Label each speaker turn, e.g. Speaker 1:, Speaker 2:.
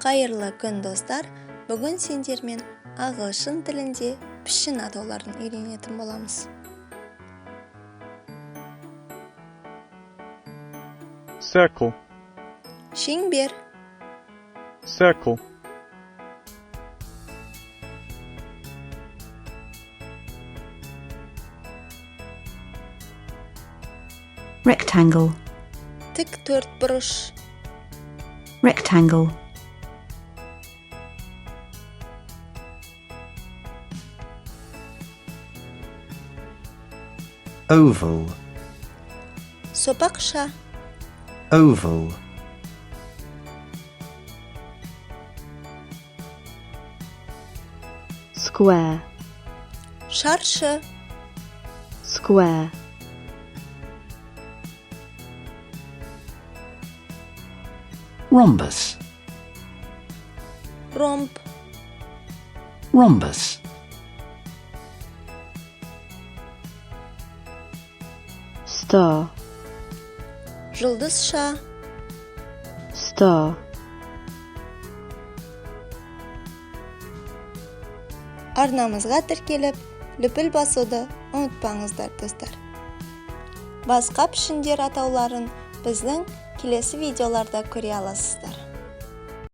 Speaker 1: Қайырлы күн достар, бүгін сендермен ағылшын тілінде пішін атауларын үйренетін боламыз.
Speaker 2: Circle,
Speaker 1: Шеңбер,
Speaker 2: circle,
Speaker 3: Rectangle,
Speaker 1: тік төртбұрыш,
Speaker 3: rectangle,
Speaker 4: Oval,
Speaker 1: сопақша,
Speaker 4: oval,
Speaker 5: Square,
Speaker 1: шаршы,
Speaker 5: square,
Speaker 4: rhombus,
Speaker 1: ромб,
Speaker 4: rhombus,
Speaker 5: star,
Speaker 1: жұлдызша,
Speaker 5: star,
Speaker 1: арнамызға тіркеліп, лүпіл басуды ұмытпаңыздар достар. Басқа пішіндер атауларын біздің келесі видеоларда көре аласыздар.